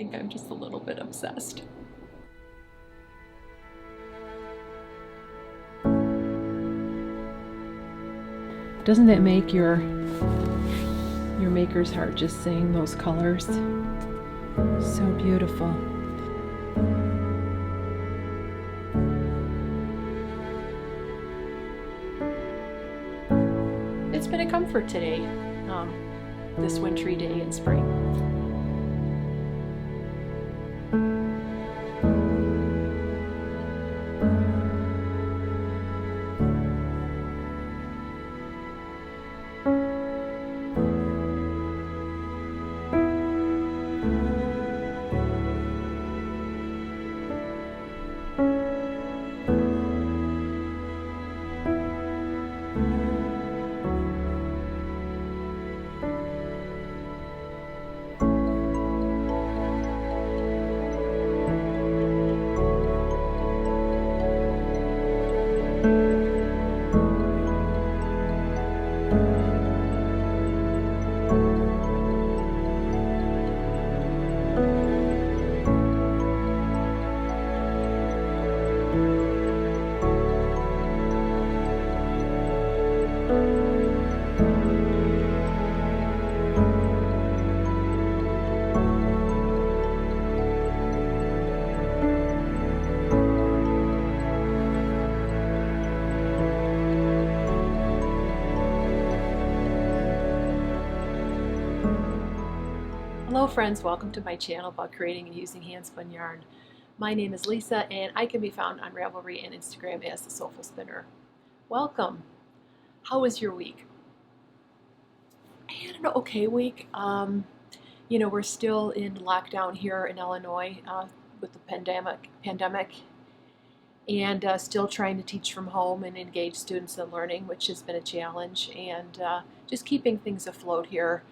think I'm just a little bit obsessed. Doesn't that make your maker's heart just sing, those colors? So beautiful. It's been a comfort today, this wintry day in spring. Hello friends, welcome to my channel about creating and using hand-spun yarn. My name is Lisa and I can be found on Ravelry and Instagram as the Soulful Spinner. Welcome! How was your week? I had an okay week. We're still in lockdown here in Illinois with the pandemic and still trying to teach from home and engage students in learning, which has been a challenge, and just keeping things afloat here.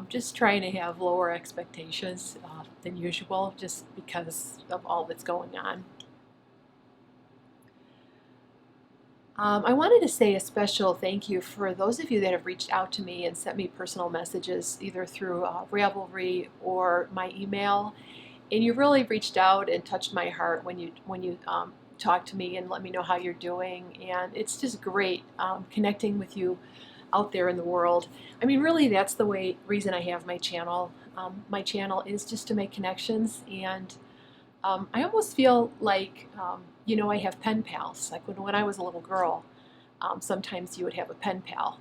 Just trying to have lower expectations than usual just because of all that's going on. I wanted to say a special thank you for those of you that have reached out to me and sent me personal messages either through Ravelry or my email, and you really reached out and touched my heart when you talked to me and let me know how you're doing, and it's just great connecting with you out there in the world. I mean, really, that's the reason I have my channel. My channel is just to make connections, and I almost feel like, I have pen pals. Like when I was a little girl, sometimes you would have a pen pal,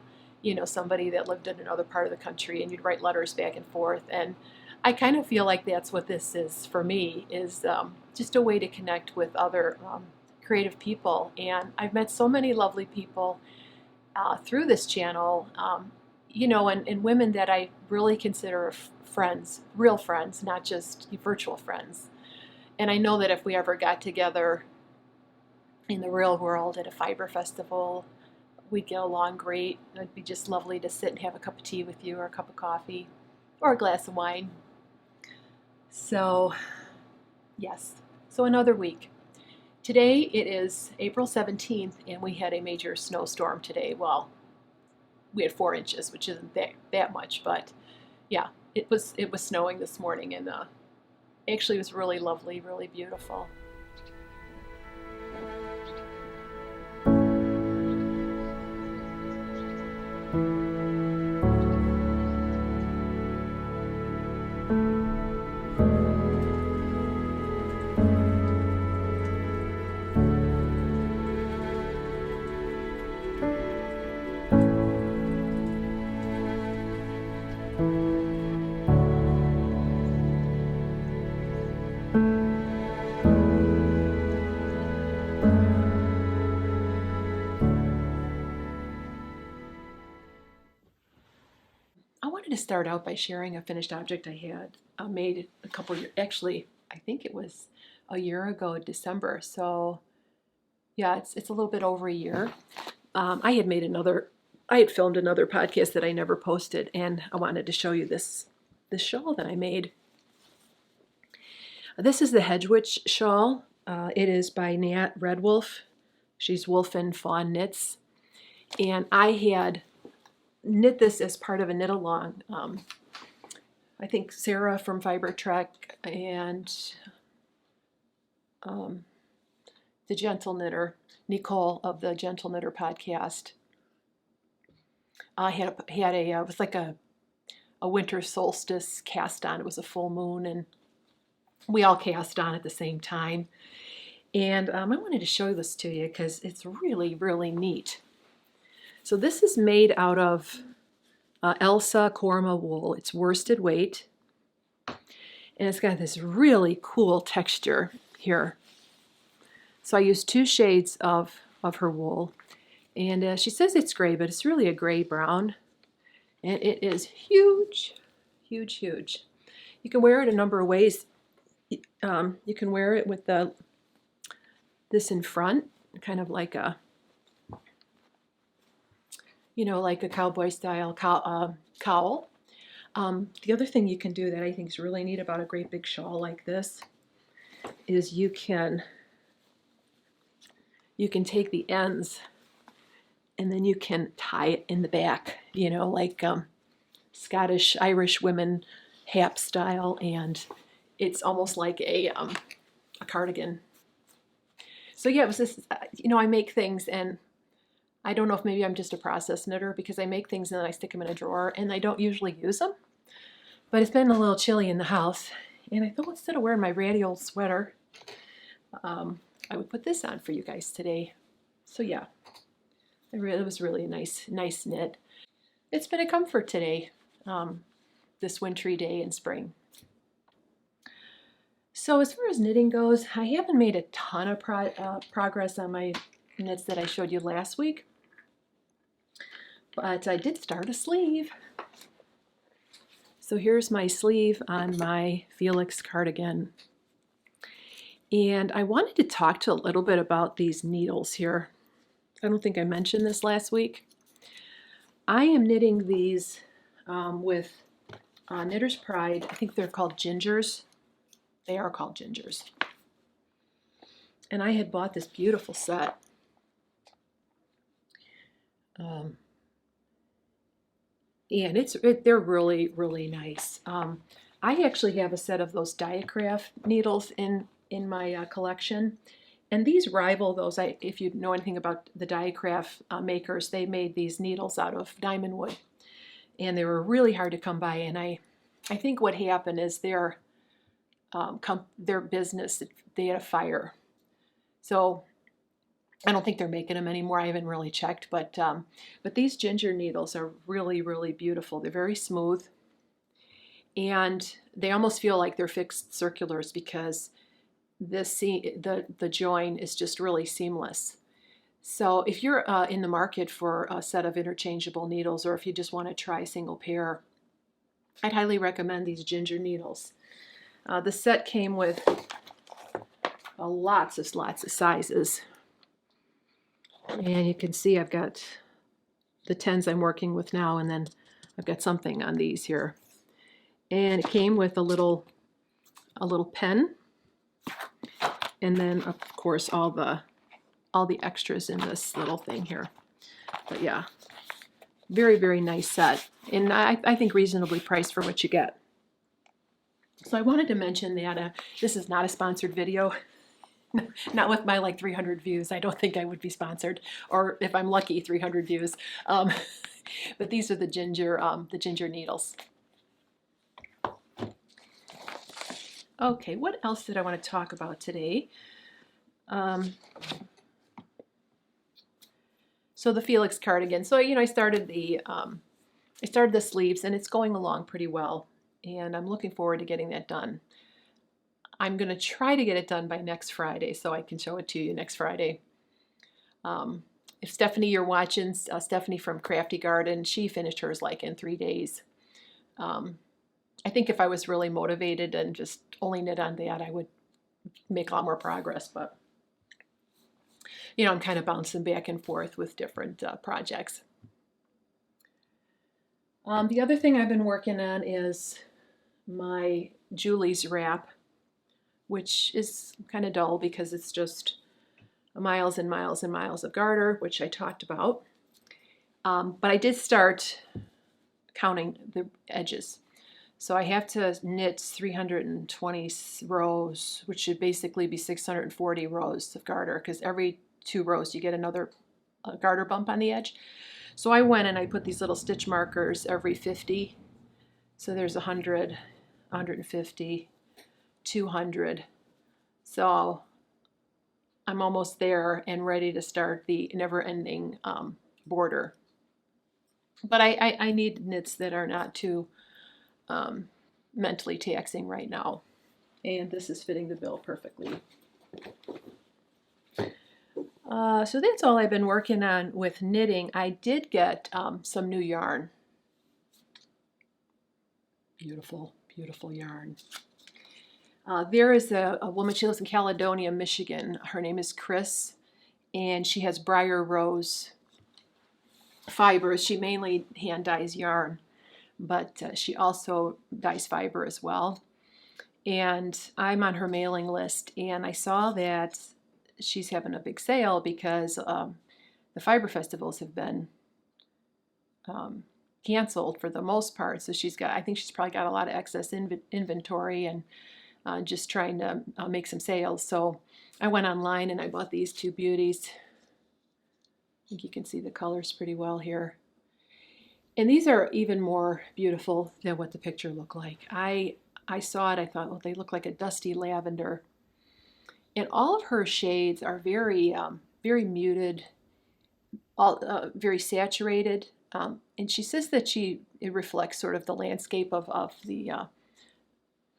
somebody that lived in another part of the country, and you'd write letters back and forth. And I kind of feel like that's what this is for me, is just a way to connect with other creative people. And I've met so many lovely people through this channel, and women that I really consider friends, real friends, not just virtual friends. And I know that if we ever got together in the real world at a fiber festival, we'd get along great. It'd be just lovely to sit and have a cup of tea with you, or a cup of coffee, or a glass of wine. So, yes, so another week. Today it is April 17th, and we had a major snowstorm today. Well, we had 4 inches, which isn't that much, but yeah, it was snowing this morning, and actually it was really lovely, really beautiful. To start out by sharing a finished object I had made a couple years, actually I think it was a year ago, December. So yeah, it's a little bit over a year. I had filmed another podcast that I never posted, and I wanted to show you this shawl that I made. This is the Hedge Witch shawl. It is by Nat Redwolf. She's Wolf and Fawn Knits, and I had knit this as part of a knit along I think Sarah from Fiber Trek and the Gentle Knitter, Nicole of the Gentle Knitter podcast, it was like a winter solstice cast on. It was a full moon, and we all cast on at the same time. And I wanted to show this to you because it's really, really neat. So this is made out of Elsa Korma wool. It's worsted weight, and it's got this really cool texture here. So I used 2 shades of her wool, and she says it's gray, but it's really a gray brown, and it is huge, huge, huge. You can wear it a number of ways. You can wear it with this in front, kind of like a, like a cowboy style cowl. The other thing you can do that I think is really neat about a great big shawl like this is you can take the ends and then you can tie it in the back, like Scottish, Irish women hap style, and it's almost like a cardigan. So yeah, it was this, I make things, and I don't know if maybe I'm just a process knitter because I make things and then I stick them in a drawer and I don't usually use them. But it's been a little chilly in the house, and I thought instead of wearing my ratty old sweater, I would put this on for you guys today. So yeah, it was really a nice knit. It's been a comfort today, this wintry day in spring. So as far as knitting goes, I haven't made a ton of progress on my knits that I showed you last week, but I did start a sleeve. So here's my sleeve on my Felix cardigan. And I wanted to talk to a little bit about these needles here. I don't think I mentioned this last week. I am knitting these with Knitter's Pride. I think they're called gingers. They are called gingers. And I had bought this beautiful set. And they're really, really nice. I actually have a set of those Diacraft needles in my collection. And these rival those. If you know anything about the Diacraft makers, they made these needles out of diamond wood. And they were really hard to come by. And I think what happened is their business, they had a fire. So I don't think they're making them anymore. I haven't really checked, but these ginger needles are really, really beautiful. They're very smooth, and they almost feel like they're fixed circulars because the join is just really seamless. So if you're in the market for a set of interchangeable needles, or if you just want to try a single pair, I'd highly recommend these ginger needles. The set came with lots of sizes. And you can see I've got the 10s I'm working with now, and then I've got something on these here. And it came with a little pen, and then of course all the extras in this little thing here. But yeah, very, very nice set, and I think reasonably priced for what you get. So I wanted to mention that this is not a sponsored video. Not with my like 300 views. I don't think I would be sponsored, or if I'm lucky, 300 views. But these are the ginger needles. Okay, what else did I want to talk about today? So the Felix cardigan. So I started the sleeves, and it's going along pretty well, and I'm looking forward to getting that done. I'm going to try to get it done by next Friday so I can show it to you next Friday. If Stephanie, you're watching, Stephanie from Crafty Garden, she finished hers like in 3 days. I think if I was really motivated and just only knit on that, I would make a lot more progress. But, I'm kind of bouncing back and forth with different projects. The other thing I've been working on is my Julie's wrap, which is kind of dull because it's just miles and miles and miles of garter, which I talked about. But I did start counting the edges. So I have to knit 320 rows, which should basically be 640 rows of garter, because every 2 rows you get another garter bump on the edge. So I went and I put these little stitch markers every 50. So there's 100, 150, 200. So I'm almost there and ready to start the never-ending border. But I need knits that are not too mentally taxing right now. And this is fitting the bill perfectly. So that's all I've been working on with knitting. I did get some new yarn. Beautiful, beautiful yarn. There is a woman, she lives in Caledonia, Michigan. Her name is Chris, and she has Briar Rose fibers. She mainly hand dyes yarn, but she also dyes fiber as well. And I'm on her mailing list, and I saw that she's having a big sale because the fiber festivals have been canceled for the most part. So I think she's probably got a lot of excess inventory and just trying to make some sales. So I went online and I bought these 2 beauties. I think you can see the colors pretty well here. And these are even more beautiful than what the picture looked like. I saw it, I thought, well, they look like a dusty lavender. And all of her shades are very, very muted, very saturated. And she says that it reflects sort of the landscape of the,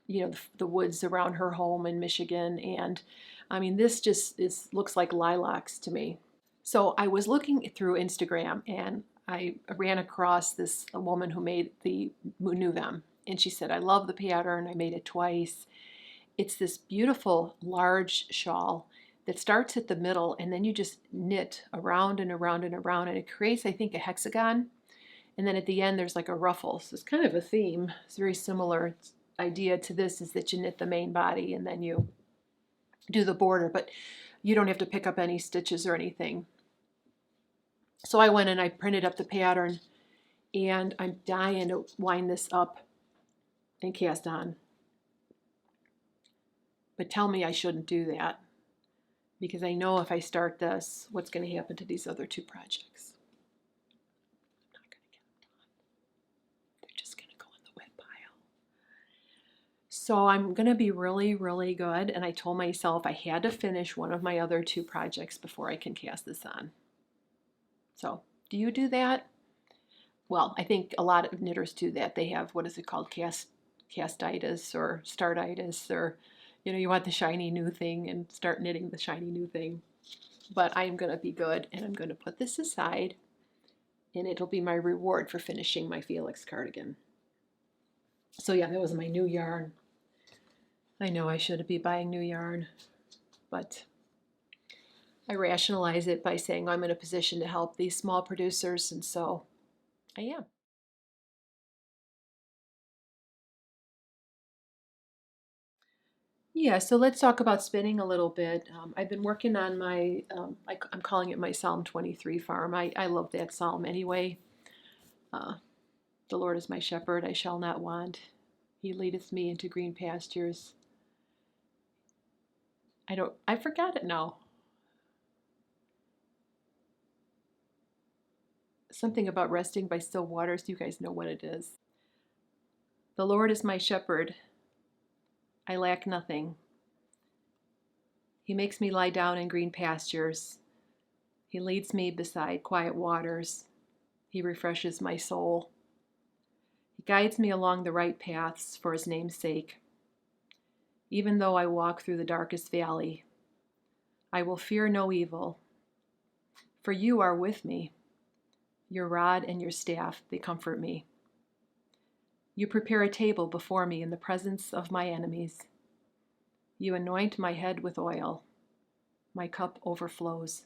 the woods around her home in Michigan. And I mean, this just looks like lilacs to me. So I was looking through Instagram and I ran across a woman who knew them. And she said, I love the pattern. I made it twice. It's this beautiful large shawl that starts at the middle and then you just knit around and around and around. And it creates, I think, a hexagon. And then at the end, there's like a ruffle. So it's kind of a theme. It's very similar idea to this, is that you knit the main body and then you do the border, but you don't have to pick up any stitches or anything. So I went and I printed up the pattern, and I'm dying to wind this up and cast on. But tell me I shouldn't do that, because I know if I start this, what's going to happen to these other 2 projects? I'm not going to get them done. They're just going to go in the wet pile. So I'm going to be really, really good, and I told myself I had to finish one of my other 2 projects before I can cast this on. So, do you do that? Well, I think a lot of knitters do that. They have, what is it called, castitis or startitis, or, you want the shiny new thing and start knitting the shiny new thing. But I am going to be good, and I'm going to put this aside, and it'll be my reward for finishing my Felix cardigan. So yeah, that was my new yarn. I know I should be buying new yarn, but I rationalize it by saying I'm in a position to help these small producers, and so I am. Yeah, so let's talk about spinning a little bit. I've been working on my, I'm calling it my Psalm 23 farm. I love that psalm anyway. The Lord is my shepherd, I shall not want. He leadeth me into green pastures. I forgot it now. Something about resting by still waters. You guys know what it is. The Lord is my shepherd, I lack nothing. He makes me lie down in green pastures. He leads me beside quiet waters. He refreshes my soul. He guides me along the right paths for his name's sake. Even though I walk through the darkest valley, I will fear no evil, for you are with me. Your rod and your staff, they comfort me. You prepare a table before me in the presence of my enemies. You anoint my head with oil. My cup overflows.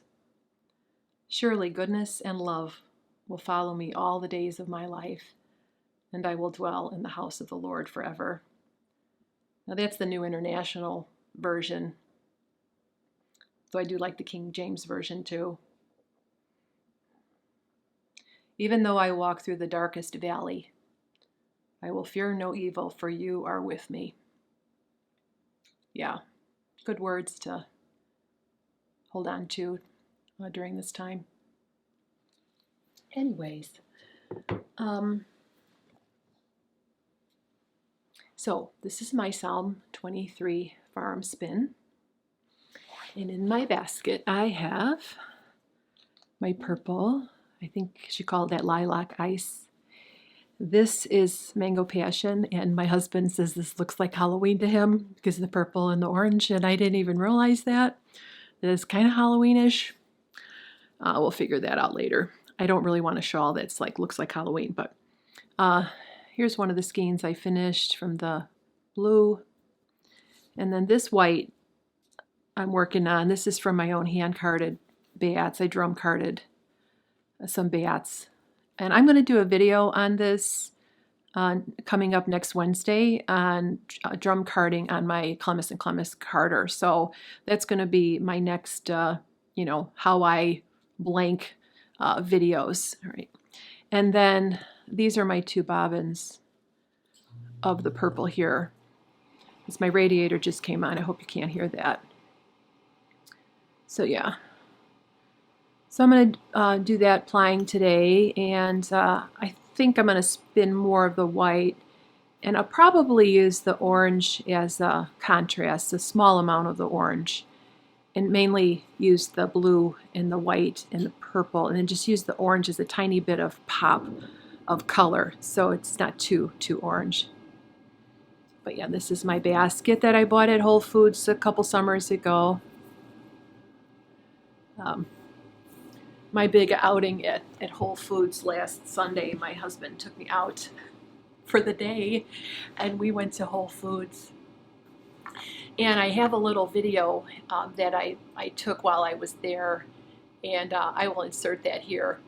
Surely goodness and love will follow me all the days of my life, and I will dwell in the house of the Lord forever. Now that's the New International Version, though I do like the King James Version too. Even though I walk through the darkest valley, I will fear no evil, for you are with me. Yeah, good words to hold on to during this time. Anyways, so this is my Psalm 23 farm spin. And in my basket, I have my purple, I think she called that lilac ice. This is Mango Passion, and my husband says this looks like Halloween to him because of the purple and the orange, and I didn't even realize that. That is kind of Halloweenish. We'll figure that out later. I don't really want a shawl that's like looks like Halloween, but here's one of the skeins I finished from the blue. And then this white I'm working on. This is from my own hand-carded bats. I drum carded some bats. And I'm going to do a video on this coming up next Wednesday on drum carding on my Clemis and Clemis carder. So that's going to be my next, you know, how I blank videos. All right. And then these are my two bobbins of the purple here. It's my radiator just came on. I hope you can't hear that. So yeah. So I'm going to do that plying today, and I think I'm going to spin more of the white, and I'll probably use the orange as a contrast, a small amount of the orange, and mainly use the blue and the white and the purple, and then just use the orange as a tiny bit of pop of color, so it's not too orange. But yeah, this is my basket that I bought at Whole Foods a couple summers ago. My big outing at Whole Foods last Sunday, my husband took me out for the day, and we went to Whole Foods. And I have a little video that I took while I was there, and I will insert that here.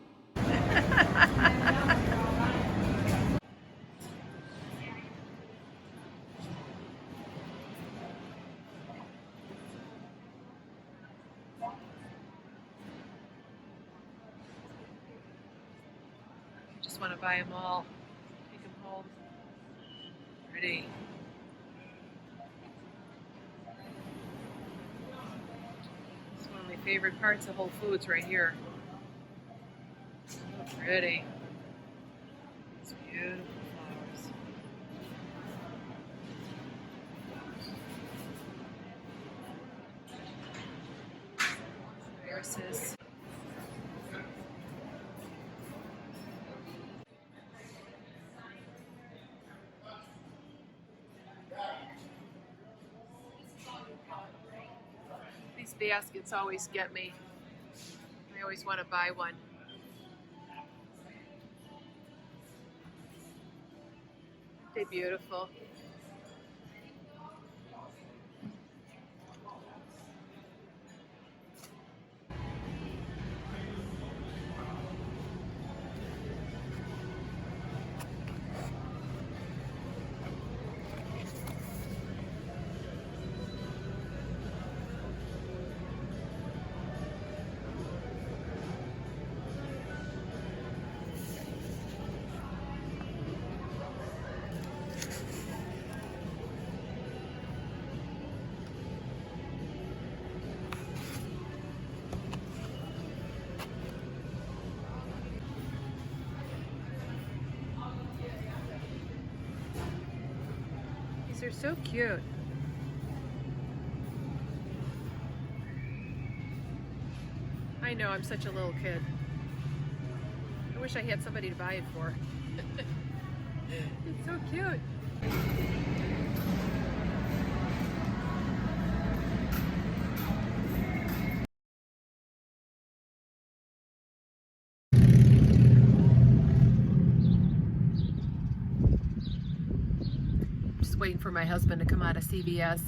Just want to buy them all, take them home. Pretty. It's one of my favorite parts of Whole Foods right here. So pretty. It's beautiful flowers. Irises. These baskets always get me. I always want to buy one. They're beautiful. These are so cute. I know, I'm such a little kid. I wish I had somebody to buy it for. It's so cute. Just waiting for my husband to come out of CVS.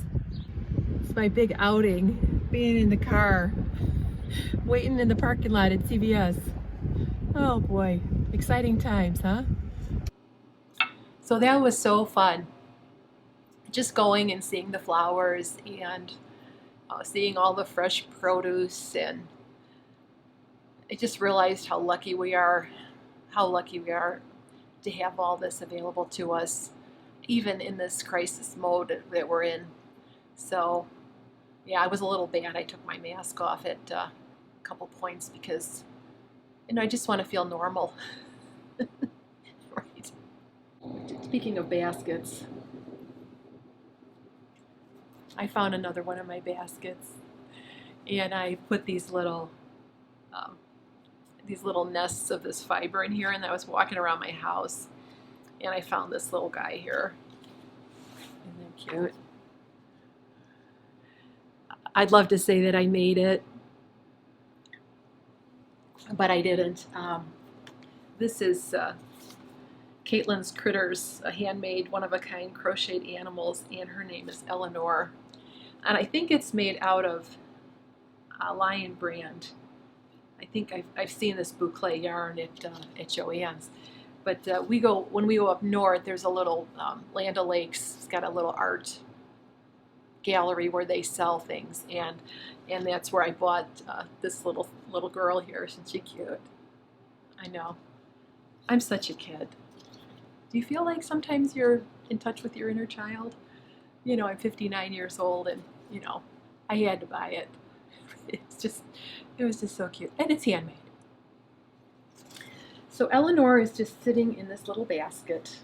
It's my big outing, being in the car, waiting in the parking lot at CVS. Oh boy, exciting times, huh? So that was so fun. Just going and seeing the flowers and seeing all the fresh produce, and I just realized how lucky we are to have all this available to us, even in this crisis mode that we're in. So yeah, I was a little bad. I took my mask off at a couple points because, I just want to feel normal. Right. Speaking of baskets, I found another one of my baskets, and I put these little nests of this fiber in here, and I was walking around my house, and I found this little guy here. Isn't that cute? I'd love to say that I made it, but I didn't. This is Caitlin's Critters, a handmade, one-of-a-kind crocheted animals, and her name is Eleanor. And I think it's made out of Lion brand. I think I've seen this boucle yarn at Joann's. But when we go up north, there's a little Land O'Lakes. It's got a little art gallery where they sell things, and that's where I bought this little girl here. Isn't she cute? I know. I'm such a kid. Do you feel like sometimes you're in touch with your inner child? I'm 59 years old, and I had to buy it. It was just so cute, and it's handmade. So Eleanor is just sitting in this little basket.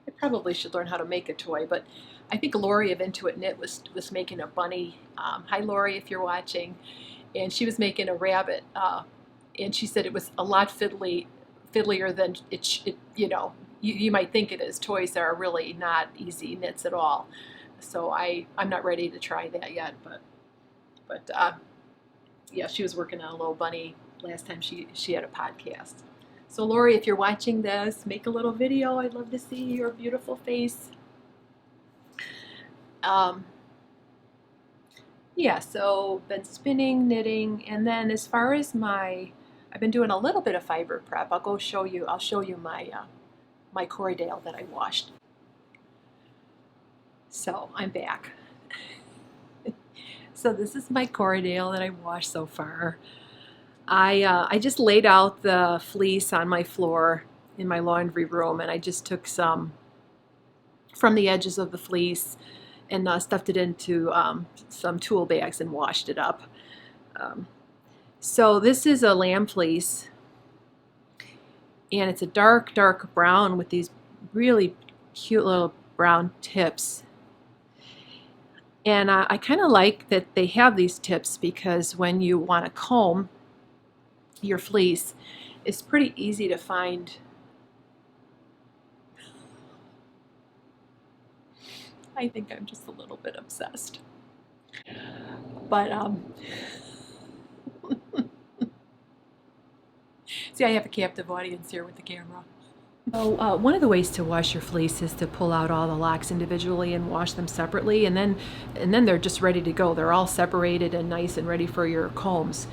I probably should learn how to make a toy, but I think Lori of Intuit Knit was making a bunny. Hi Lori, if you're watching. And she was making a rabbit, and she said it was a lot fiddlier than you might think it is. Toys are really not easy knits at all. So I'm not ready to try that yet, but yeah, she was working on a little bunny last time she had a podcast. So Lori, if you're watching this, make a little video. I'd love to see your beautiful face. Yeah, so been spinning, knitting, and then as far as I've been doing a little bit of fiber prep. I'll show you my my Corriedale that I washed. So I'm back. So this is my Corriedale that I washed so far. I just laid out the fleece on my floor in my laundry room, and I just took some from the edges of the fleece and stuffed it into some tool bags and washed it up. So this is a lamb fleece, and it's a dark brown with these really cute little brown tips. And I kind of like that they have these tips, because when you want to comb your fleece, it's pretty easy to find I think I'm just a little bit obsessed. But see, I have a captive audience here with the camera. So one of the ways to wash your fleece is to pull out all the locks individually and wash them separately, and then they're just ready to go. They're all separated and nice and ready for your combs.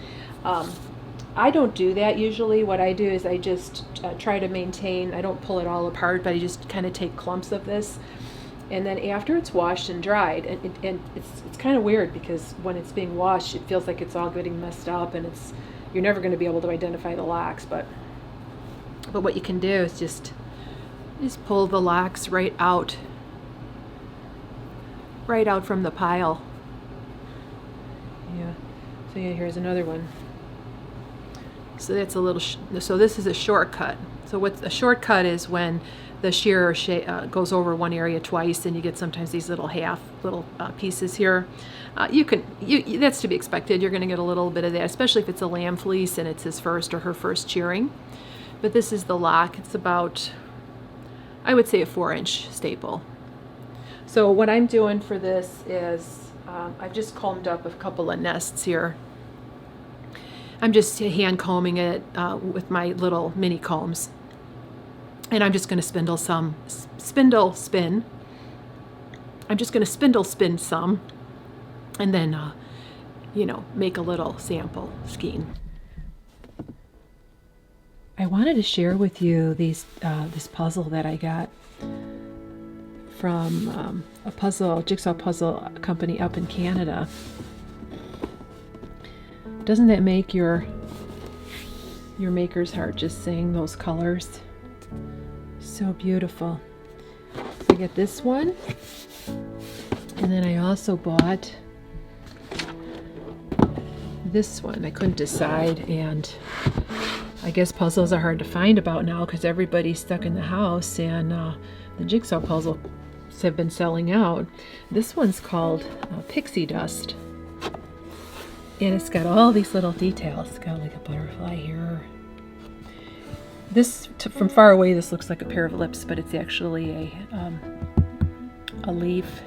I don't do that usually. What I do is I just try to maintain, I don't pull it all apart, but I just kind of take clumps of this. And then after it's washed and dried, and it's kind of weird, because when it's being washed, it feels like it's all getting messed up, and you're never going to be able to identify the locks. But what you can do is just pull the locks right out from the pile. Yeah. So yeah, here's another one. So that's a little. So this is a shortcut. So what's a shortcut is when the shear goes over one area twice, and you get sometimes these little pieces here. That's to be expected. You're going to get a little bit of that, especially if it's a lamb fleece and it's his first or her first shearing. But this is the lock. It's about, I would say, a 4-inch staple. So what I'm doing for this is I've just combed up a couple of nests here. I'm just hand combing it with my little mini combs. And I'm just going to spindle spin. I'm just going to spindle spin some, and then, make a little sample skein. I wanted to share with you this puzzle that I got from a jigsaw puzzle company up in Canada. Doesn't that make your maker's heart just sing those colors? So beautiful. I get this one, and then I also bought this one. I couldn't decide, and I guess puzzles are hard to find about now because everybody's stuck in the house, and the jigsaw puzzles have been selling out. This one's called Pixie Dust, and it's got all these little details. It's got like a butterfly here. This, from far away, this looks like a pair of lips, but it's actually a leaf.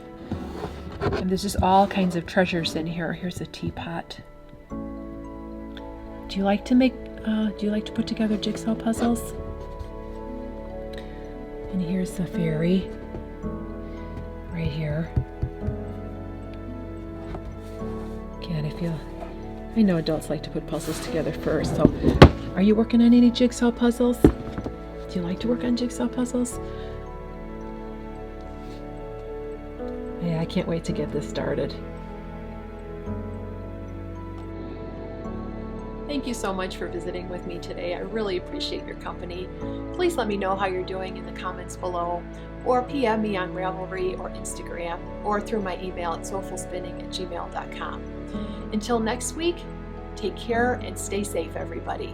And there's just all kinds of treasures in here. Here's a teapot. Do you like to put together jigsaw puzzles? And here's the fairy right here. Again, I know adults like to put puzzles together first. So, are you working on any jigsaw puzzles? Do you like to work on jigsaw puzzles? Yeah, I can't wait to get this started. Thank you so much for visiting with me today. I really appreciate your company. Please let me know how you're doing in the comments below, or PM me on Ravelry or Instagram, or through my email at soulfulspinning@gmail.com. Until next week, take care and stay safe, everybody.